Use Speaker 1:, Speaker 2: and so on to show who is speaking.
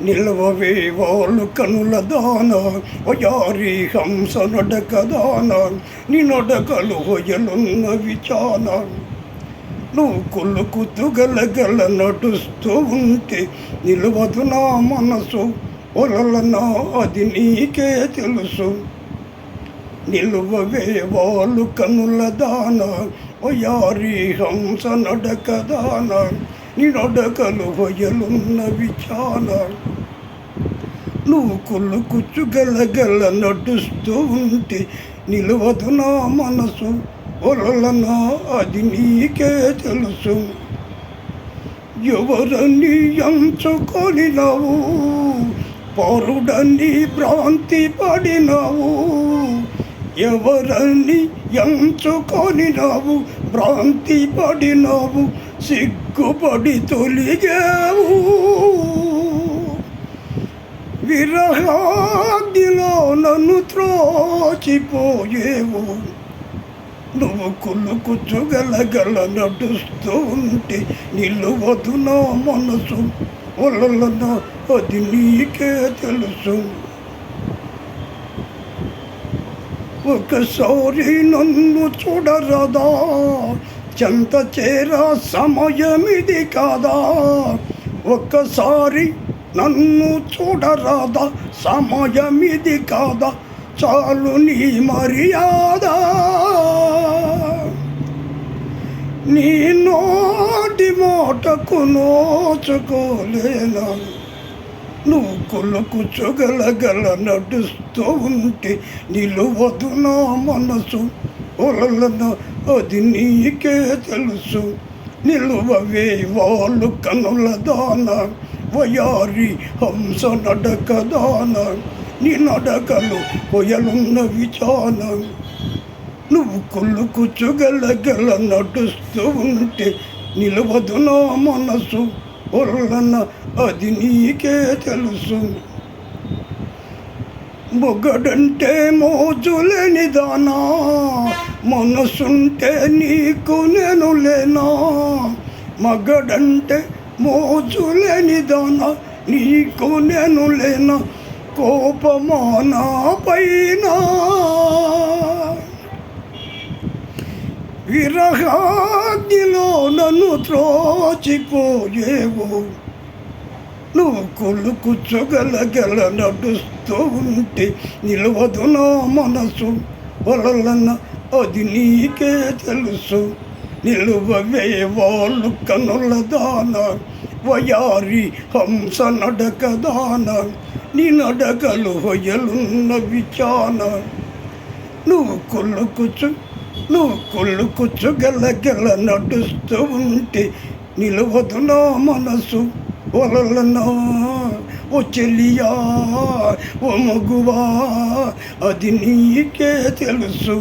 Speaker 1: నిలవవే వాళ్ళు కనుల దాన వయారి హంస నడక దాన నీ నడకలు హొయలున్న విచాన నువ్వు కులుకుతూ గలగల నడుస్తూ ఉంటే నిలవదు నా మనసు ఒలలనా అది నీకే తెలుసు. నిలువవే వాళ్ళు కనుల దాన వయారి హంస నడక దాన నీ నడకలు హొయలున్న విచాన నువ్వు కులుకుచ్చు గలగల నడుస్తూ ఉంటే నిలవదు నా మనసు ఒలలనా అది నీకే తెలుసు. ఎవరని ఎంచుకొనినావు పరుడని భ్రాంతి పడినావు, ఎవరని ఎంచుకొనినావు భ్రాంతి పడినావు, సిగ్గుపడి తొలిగావు. విరహాగ్నిలో నన్ను త్రోచిపోయేవు, నువ్వు కులుకుచ్చు గలగల నడుస్తూ ఉంటే నిలువదు నా మనసు ఒలలన అది నీకే తెలుసు. ఒకసారి నన్ను చూడరదా, చెంత చేరా సమయమిది కాదా, ఒక్కసారి నన్ను చూడరాదా సమయమిది కాదా, చాలు నీ మర్యాద. నీ నోటి మాటకు నోచుకోలేనా, నువ్వు కులుకుచ్చు గలగల నడుస్తూ ఉంటే నిలువదు నా మనసు ఒలలన అది నీకే తెలుసు. నిలువవే వాళ్ళు కనుల దాన వయారి హంస నడక దాన నీ నడకలు హొయలున్న విచాన నువ్వు కులుకుచ్చు గలగల నడుస్తూ ఉంటే నిలవదు నా మనసు ఒలలన అది నీకే తెలుసు. మొగడంటే మోజులేని దానా, మనసుంటే నీకు నేను లేనా, మగడంటే మోజులేని దానా నీకు నేను లేనా, కోపమానా పైన విరహాగ్నిలో నన్ను త్రోచిపోయేవు, నువ్వు కులుకుచ్చు గలగల నడుస్తూ ఉంటే నిలవదు నా మనసు ఒలలన అది నీకే తెలుసు. నిలువవే వాళ్ళు కనుల దాన వయారి హంస నడక దాన నీ నడకలు హొయలున్న విచాన నువ్వు కులుకుచ్చు గలగల నడుస్తూ ఉంటే నిలవదు నా మనసు ఒలలనా. ఓ చెలియా ఓ మగువా అది నీకే తెలుసు.